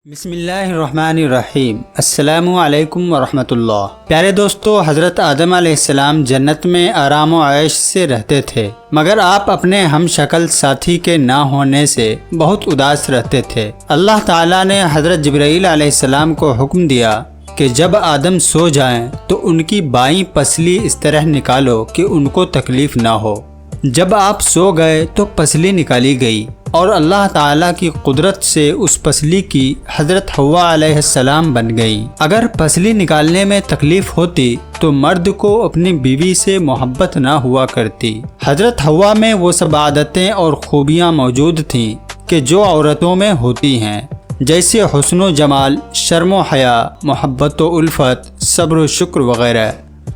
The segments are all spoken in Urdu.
بسم اللہ الرحمن الرحیم۔ السلام علیکم ورحمۃ اللہ۔ پیارے دوستو، حضرت آدم علیہ السلام جنت میں آرام و عیش سے رہتے تھے، مگر آپ اپنے ہم شکل ساتھی کے نہ ہونے سے بہت اداس رہتے تھے۔ اللہ تعالیٰ نے حضرت جبرائیل علیہ السلام کو حکم دیا کہ جب آدم سو جائیں تو ان کی بائیں پسلی اس طرح نکالو کہ ان کو تکلیف نہ ہو۔ جب آپ سو گئے تو پسلی نکالی گئی اور اللہ تعالیٰ کی قدرت سے اس پسلی کی حضرت حوا علیہ السلام بن گئی۔ اگر پسلی نکالنے میں تکلیف ہوتی تو مرد کو اپنی بیوی سے محبت نہ ہوا کرتی۔ حضرت حوا میں وہ سب عادتیں اور خوبیاں موجود تھیں کہ جو عورتوں میں ہوتی ہیں، جیسے حسن و جمال، شرم و حیا، محبت و الفت، صبر و شکر وغیرہ۔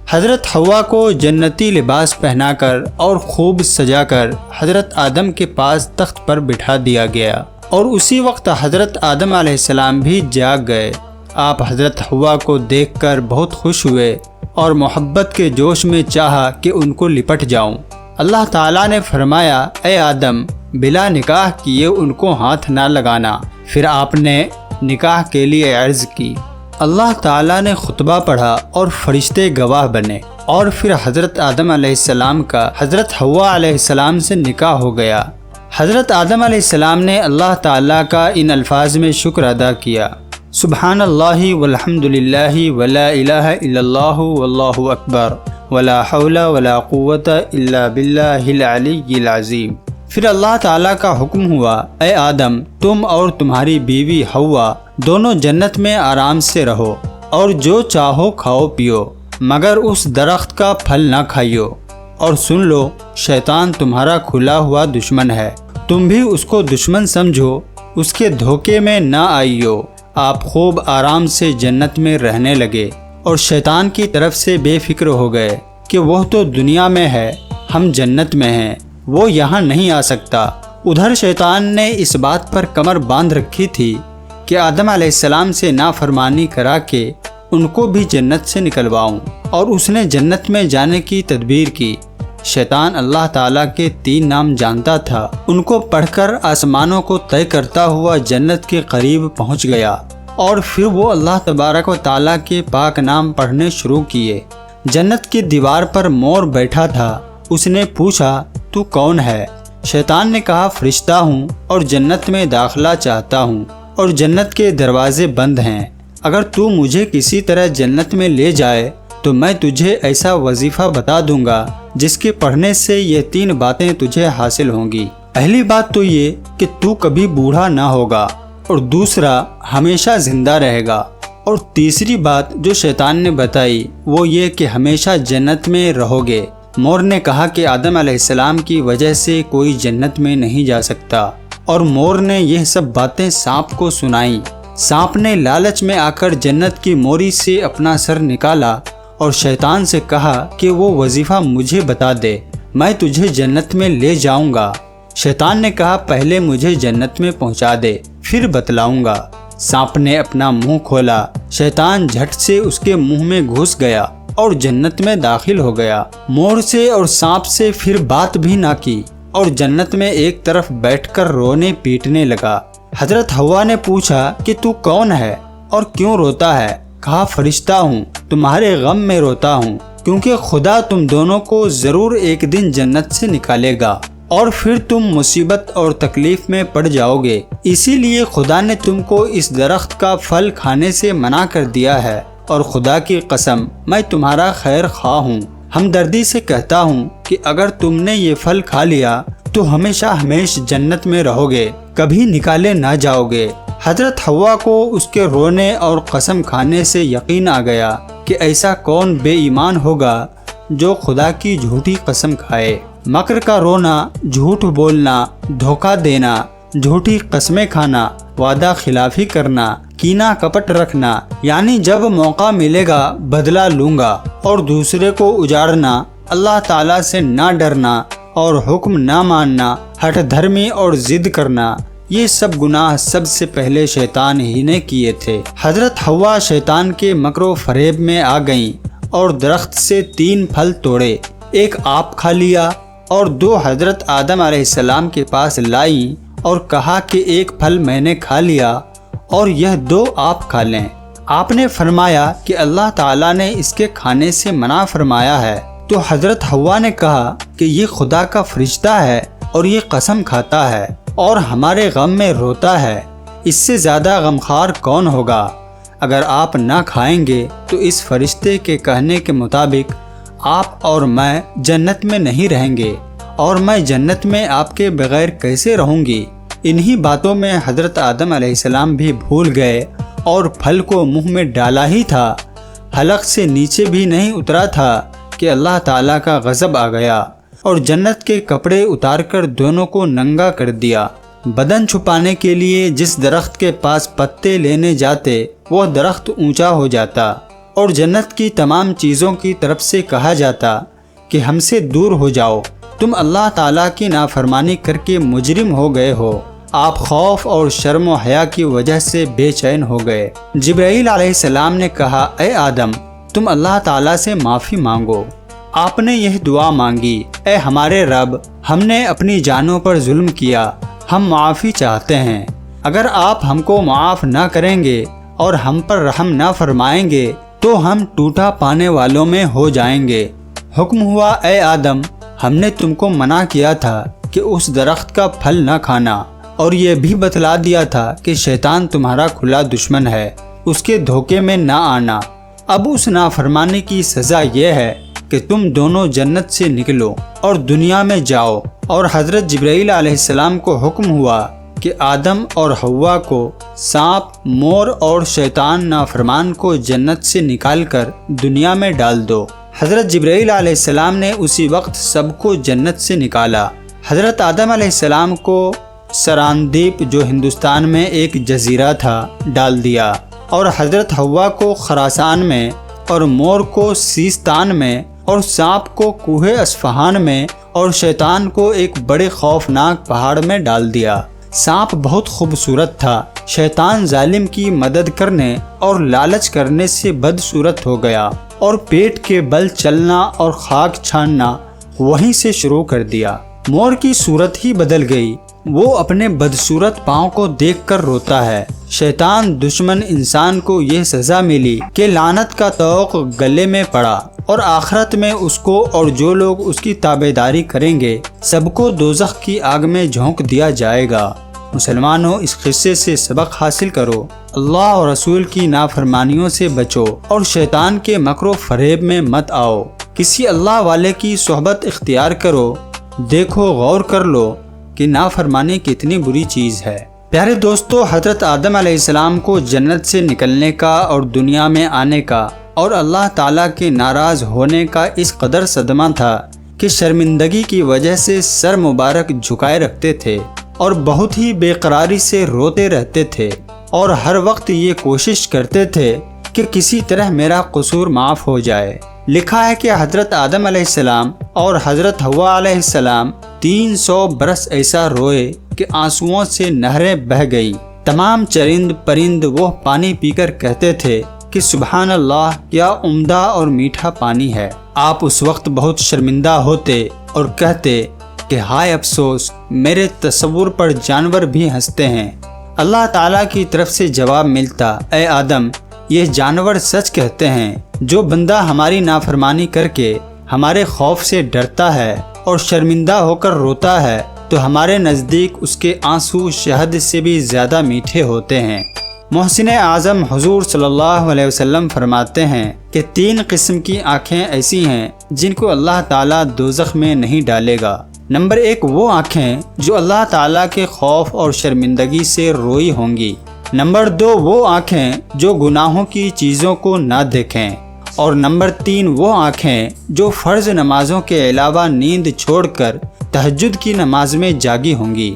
حضرت حوا کو جنتی لباس پہنا کر اور خوب سجا کر حضرت آدم کے پاس تخت پر بٹھا دیا گیا، اور اسی وقت حضرت آدم علیہ السلام بھی جاگ گئے۔ آپ حضرت حوا کو دیکھ کر بہت خوش ہوئے اور محبت کے جوش میں چاہا کہ ان کو لپٹ جاؤں۔ اللہ تعالیٰ نے فرمایا، اے آدم، بلا نکاح کیے ان کو ہاتھ نہ لگانا۔ پھر آپ نے نکاح کے لیے عرض کی۔ اللہ تعالیٰ نے خطبہ پڑھا اور فرشتے گواہ بنے، اور پھر حضرت آدم علیہ السلام کا حضرت حوا علیہ السلام سے نکاح ہو گیا۔ حضرت آدم علیہ السلام نے اللہ تعالیٰ کا ان الفاظ میں شکر ادا کیا، سبحان اللہ والحمد للہ ولا الہ الا اللہ واللہ اکبر ولا حول ولا قوت الا باللہ العلی العظیم۔ پھر اللہ تعالیٰ کا حکم ہوا، اے آدم، تم اور تمہاری بیوی حوا دونوں جنت میں آرام سے رہو، اور جو چاہو کھاؤ پیو، مگر اس درخت کا پھل نہ کھائیو۔ اور سن لو، شیطان تمہارا کھلا ہوا دشمن ہے، تم بھی اس کو دشمن سمجھو، اس کے دھوکے میں نہ آئیو۔ آپ خوب آرام سے جنت میں رہنے لگے، اور شیطان کی طرف سے بے فکر ہو گئے کہ وہ تو دنیا میں ہے، ہم جنت میں ہیں، وہ یہاں نہیں آ سکتا۔ ادھر شیطان نے اس بات پر کمر باندھ رکھی تھی کہ آدم علیہ السلام سے نافرمانی کرا کے ان کو بھی جنت سے نکلواؤں، اور اس نے جنت میں جانے کی تدبیر کی۔ شیطان اللہ تعالیٰ کے 3 نام جانتا تھا، ان کو پڑھ کر آسمانوں کو طے کرتا ہوا جنت کے قریب پہنچ گیا، اور پھر وہ اللہ تبارک و تعالیٰ کے پاک نام پڑھنے شروع کیے۔ جنت کی دیوار پر مور بیٹھا تھا، اس نے پوچھا، تو کون ہے؟ شیطان نے کہا، فرشتہ ہوں اور جنت میں داخلہ چاہتا ہوں، اور جنت کے دروازے بند ہیں۔ اگر تو مجھے کسی طرح جنت میں لے جائے تو میں تجھے ایسا وظیفہ بتا دوں گا جس کے پڑھنے سے یہ 3 باتیں تجھے حاصل ہوں گی۔ پہلی بات تو یہ کہ تو کبھی بوڑھا نہ ہوگا، اور دوسرا ہمیشہ زندہ رہے گا، اور تیسری بات جو شیطان نے بتائی وہ یہ کہ ہمیشہ جنت میں رہو گے۔ مور نے کہا کہ آدم علیہ السلام کی وجہ سے کوئی جنت میں نہیں جا سکتا، اور مور نے یہ سب باتیں سانپ کو سنائیں۔ سانپ نے لالچ میں آ کر جنت کی موری سے اپنا سر نکالا اور شیطان سے کہا کہ وہ وظیفہ مجھے بتا دے، میں تجھے جنت میں لے جاؤں گا۔ شیطان نے کہا، پہلے مجھے جنت میں پہنچا دے، پھر بتلاؤں گا۔ سانپ نے اپنا منہ کھولا، شیطان جھٹ سے اس کے منہ میں گھس گیا اور جنت میں داخل ہو گیا۔ مور سے اور سانپ سے پھر بات بھی نہ کی، اور جنت میں ایک طرف بیٹھ کر رونے پیٹنے لگا۔ حضرت حوا نے پوچھا کہ تو کون ہے اور کیوں روتا ہے؟ کہا، فرشتہ ہوں، تمہارے غم میں روتا ہوں، کیونکہ خدا تم دونوں کو ضرور ایک دن جنت سے نکالے گا، اور پھر تم مصیبت اور تکلیف میں پڑ جاؤ گے، اسی لیے خدا نے تم کو اس درخت کا پھل کھانے سے منع کر دیا ہے، اور خدا کی قسم میں تمہارا خیر خواہ ہوں، ہمدردی سے کہتا ہوں کہ اگر تم نے یہ پھل کھا لیا تو ہمیشہ ہمیش جنت میں رہو گے، کبھی نکالے نہ جاؤ گے۔ حضرت حوا کو اس کے رونے اور قسم کھانے سے یقین آ گیا کہ ایسا کون بے ایمان ہوگا جو خدا کی جھوٹی قسم کھائے۔ مکر کا رونا، جھوٹ بولنا، دھوکہ دینا، جھوٹی قسمیں کھانا، وعدہ خلافی کرنا، کینہ کپٹ رکھنا، یعنی جب موقع ملے گا بدلہ لوں گا، اور دوسرے کو اجاڑنا، اللہ تعالیٰ سے نہ ڈرنا اور حکم نہ ماننا، ہٹ دھرمی اور ضد کرنا، یہ سب گناہ سب سے پہلے شیطان ہی نے کیے تھے۔ حضرت حوا شیطان کے مکر و فریب میں آ گئیں اور درخت سے 3 پھل توڑے، ایک آپ کھا لیا اور 2 حضرت آدم علیہ السلام کے پاس لائیں اور کہا کہ ایک پھل میں نے کھا لیا اور یہ 2 آپ کھا لیں۔ آپ نے فرمایا کہ اللہ تعالیٰ نے اس کے کھانے سے منع فرمایا ہے۔ تو حضرت حوا نے کہا کہ یہ خدا کا فرشتہ ہے اور یہ قسم کھاتا ہے اور ہمارے غم میں روتا ہے، اس سے زیادہ غمخوار کون ہوگا؟ اگر آپ نہ کھائیں گے تو اس فرشتے کے کہنے کے مطابق آپ اور میں جنت میں نہیں رہیں گے، اور میں جنت میں آپ کے بغیر کیسے رہوں گی؟ انہی باتوں میں حضرت آدم علیہ السلام بھی بھول گئے اور پھل کو منہ میں ڈالا ہی تھا، حلق سے نیچے بھی نہیں اترا تھا کہ اللہ تعالیٰ کا غضب آ گیا اور جنت کے کپڑے اتار کر دونوں کو ننگا کر دیا۔ بدن چھپانے کے لیے جس درخت کے پاس پتے لینے جاتے وہ درخت اونچا ہو جاتا، اور جنت کی تمام چیزوں کی طرف سے کہا جاتا کہ ہم سے دور ہو جاؤ، تم اللہ تعالیٰ کی نافرمانی کر کے مجرم ہو گئے ہو۔ آپ خوف اور شرم و حیا کی وجہ سے بے چین ہو گئے۔ جبرائیل علیہ السلام نے کہا، اے آدم، تم اللہ تعالیٰ سے معافی مانگو۔ آپ نے یہ دعا مانگی، اے ہمارے رب، ہم نے اپنی جانوں پر ظلم کیا، ہم معافی چاہتے ہیں۔ اگر آپ ہم کو معاف نہ کریں گے اور ہم پر رحم نہ فرمائیں گے تو ہم ٹوٹا پانے والوں میں ہو جائیں گے۔ حکم ہوا، اے آدم، ہم نے تم کو منع کیا تھا کہ اس درخت کا پھل نہ کھانا، اور یہ بھی بتلا دیا تھا کہ شیطان تمہارا کھلا دشمن ہے، اس کے دھوکے میں نہ آنا۔ اب اس نافرمانی کی سزا یہ ہے کہ تم دونوں جنت سے نکلو اور دنیا میں جاؤ۔ اور حضرت جبرائیل علیہ السلام کو حکم ہوا کہ آدم اور حوا کو سانپ، مور اور شیطان نافرمان کو جنت سے نکال کر دنیا میں ڈال دو۔ حضرت جبرائیل علیہ السلام نے اسی وقت سب کو جنت سے نکالا۔ حضرت آدم علیہ السلام کو سراندیپ، جو ہندوستان میں ایک جزیرہ تھا، ڈال دیا، اور حضرت حوا کو خراسان میں، اور مور کو سیستان میں، اور سانپ کو کوہ اصفہان میں، اور شیطان کو ایک بڑے خوفناک پہاڑ میں ڈال دیا۔ سانپ بہت خوبصورت تھا، شیطان ظالم کی مدد کرنے اور لالچ کرنے سے بدصورت ہو گیا، اور پیٹ کے بل چلنا اور خاک چھاننا وہیں سے شروع کر دیا۔ مور کی صورت ہی بدل گئی، وہ اپنے بدصورت پاؤں کو دیکھ کر روتا ہے۔ شیطان دشمن انسان کو یہ سزا ملی کہ لعنت کا طوق گلے میں پڑا، اور آخرت میں اس کو اور جو لوگ اس کی تابعداری کریں گے سب کو دوزخ کی آگ میں جھونک دیا جائے گا۔ مسلمانوں، اس قصے سے سبق حاصل کرو، اللہ اور رسول کی نافرمانیوں سے بچو، اور شیطان کے مکر و فریب میں مت آؤ۔ کسی اللہ والے کی صحبت اختیار کرو، دیکھو، غور کر لو کہ نافرمانی کتنی بری چیز ہے۔ پیارے دوستو، حضرت آدم علیہ السلام کو جنت سے نکلنے کا اور دنیا میں آنے کا اور اللہ تعالیٰ کے ناراض ہونے کا اس قدر صدمہ تھا کہ شرمندگی کی وجہ سے سر مبارک جھکائے رکھتے تھے اور بہت ہی بے قراری سے روتے رہتے تھے، اور ہر وقت یہ کوشش کرتے تھے کہ کسی طرح میرا قصور معاف ہو جائے۔ لکھا ہے کہ حضرت آدم علیہ السلام اور حضرت حوا علیہ السلام 300 برس ایسا روئے کہ آنسوؤں سے نہریں بہہ گئی۔ تمام چرند پرند وہ پانی پی کر کہتے تھے کہ سبحان اللہ، کیا عمدہ اور میٹھا پانی ہے۔ آپ اس وقت بہت شرمندہ ہوتے اور کہتے کہ ہائے افسوس، میرے تصور پر جانور بھی ہنستے ہیں۔ اللہ تعالیٰ کی طرف سے جواب ملتا، اے آدم، یہ جانور سچ کہتے ہیں۔ جو بندہ ہماری نافرمانی کر کے ہمارے خوف سے ڈرتا ہے اور شرمندہ ہو کر روتا ہے تو ہمارے نزدیک اس کے آنسو شہد سے بھی زیادہ میٹھے ہوتے ہیں۔ محسن اعظم حضور صلی اللہ علیہ وسلم فرماتے ہیں کہ 3 قسم کی آنکھیں ایسی ہیں جن کو اللہ تعالیٰ دوزخ میں نہیں ڈالے گا۔ نمبر 1، وہ آنکھیں جو اللہ تعالیٰ کے خوف اور شرمندگی سے روئی ہوں گی۔ نمبر 2، وہ آنکھیں جو گناہوں کی چیزوں کو نہ دیکھیں۔ اور نمبر 3، وہ آنکھیں جو فرض نمازوں کے علاوہ نیند چھوڑ کر تہجد کی نماز میں جاگی ہوں گی۔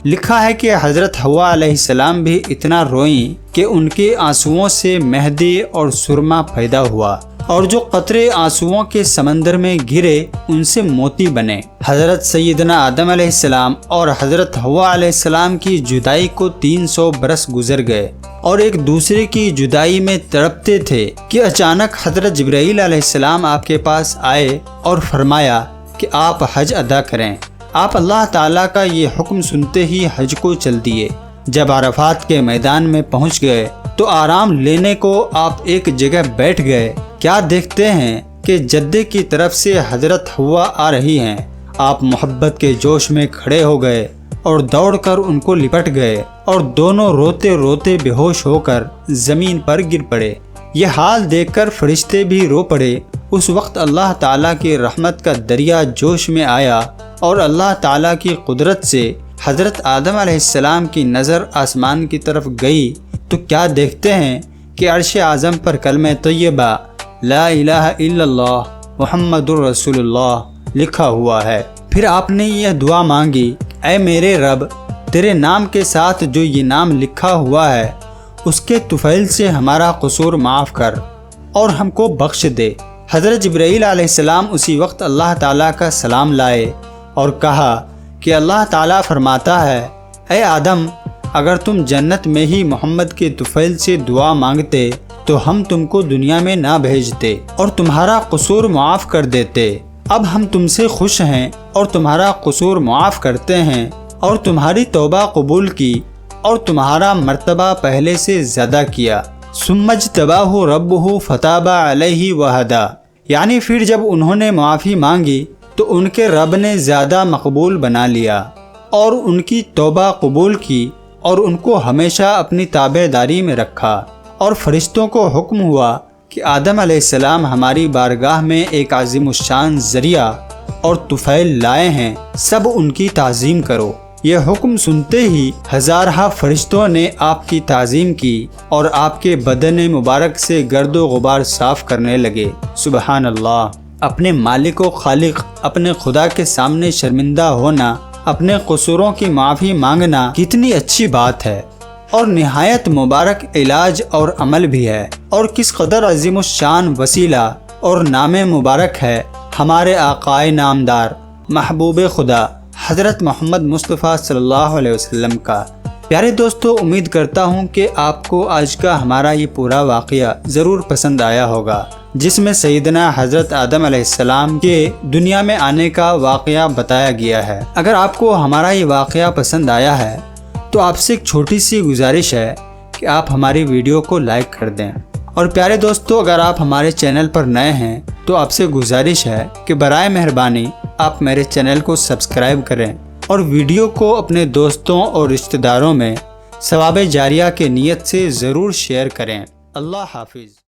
لکھا ہے کہ حضرت حوا علیہ السلام بھی اتنا روئیں کہ ان کے آنسوؤں سے مہدی اور سرما پیدا ہوا، اور جو قطرے آنسوؤں کے سمندر میں گرے ان سے موتی بنے۔ حضرت سیدنا آدم علیہ السلام اور حضرت حوا علیہ السلام کی جدائی کو 300 برس گزر گئے اور ایک دوسرے کی جدائی میں تڑپتے تھے کہ اچانک حضرت جبرائیل علیہ السلام آپ کے پاس آئے اور فرمایا کہ آپ حج ادا کریں۔ آپ اللہ تعالیٰ کا یہ حکم سنتے ہی حج کو چل دیے۔ جب عرفات کے میدان میں پہنچ گئے تو آرام لینے کو آپ ایک جگہ بیٹھ گئے۔ کیا دیکھتے ہیں کہ جدے کی طرف سے حضرت حوا آ رہی ہیں۔ آپ محبت کے جوش میں کھڑے ہو گئے اور دوڑ کر ان کو لپٹ گئے اور دونوں روتے روتے بے ہوش ہو کر زمین پر گر پڑے۔ یہ حال دیکھ کر فرشتے بھی رو پڑے۔ اس وقت اللہ تعالیٰ کی رحمت کا دریا جوش میں آیا اور اللہ تعالیٰ کی قدرت سے حضرت آدم علیہ السلام کی نظر آسمان کی طرف گئی تو کیا دیکھتے ہیں کہ عرش اعظم پر کلمہ طیبہ لا الہ الا اللہ محمد الرسول اللہ لکھا ہوا ہے۔ پھر آپ نے یہ دعا مانگی، اے میرے رب، تیرے نام کے ساتھ جو یہ نام لکھا ہوا ہے اس کے طفیل سے ہمارا قصور معاف کر اور ہم کو بخش دے۔ حضرت جبرائیل علیہ السلام اسی وقت اللہ تعالیٰ کا سلام لائے اور کہا کہ اللہ تعالیٰ فرماتا ہے، اے آدم، اگر تم جنت میں ہی محمد کے طفیل سے دعا مانگتے تو ہم تم کو دنیا میں نہ بھیجتے اور تمہارا قصور معاف کر دیتے۔ اب ہم تم سے خوش ہیں اور تمہارا قصور معاف کرتے ہیں اور تمہاری توبہ قبول کی اور تمہارا مرتبہ پہلے سے زیادہ کیا۔ ثم اجتباہ ربہ فتاب علیہ وہدی، یعنی پھر جب انہوں نے معافی مانگی تو ان کے رب نے زیادہ مقبول بنا لیا اور ان کی توبہ قبول کی اور ان کو ہمیشہ اپنی تابع داری میں رکھا۔ اور فرشتوں کو حکم ہوا کہ آدم علیہ السلام ہماری بارگاہ میں ایک عظیم الشان ذریعہ اور طفیل لائے ہیں، سب ان کی تعظیم کرو۔ یہ حکم سنتے ہی ہزارہ فرشتوں نے آپ کی تعظیم کی اور آپ کے بدن مبارک سے گرد و غبار صاف کرنے لگے۔ سبحان اللہ! اپنے مالک و خالق، اپنے خدا کے سامنے شرمندہ ہونا، اپنے قصوروں کی معافی مانگنا کتنی اچھی بات ہے اور نہایت مبارک علاج اور عمل بھی ہے، اور کس قدر عظیم الشان وسیلہ اور نام مبارک ہے ہمارے آقائے نامدار محبوب خدا حضرت محمد مصطفیٰ صلی اللہ علیہ وسلم کا۔ پیارے دوستو، امید کرتا ہوں کہ آپ کو آج کا ہمارا یہ پورا واقعہ ضرور پسند آیا ہوگا، جس میں سیدنا حضرت آدم علیہ السلام کے دنیا میں آنے کا واقعہ بتایا گیا ہے۔ اگر آپ کو ہمارا یہ واقعہ پسند آیا ہے تو آپ سے ایک چھوٹی سی گزارش ہے کہ آپ ہماری ویڈیو کو لائک کر دیں۔ اور پیارے دوستو، اگر آپ ہمارے چینل پر نئے ہیں تو آپ سے گزارش ہے کہ برائے مہربانی آپ میرے چینل کو سبسکرائب کریں اور ویڈیو کو اپنے دوستوں اور رشتہ داروں میں ثواب جاریہ کے نیت سے ضرور شیئر کریں۔ اللہ حافظ۔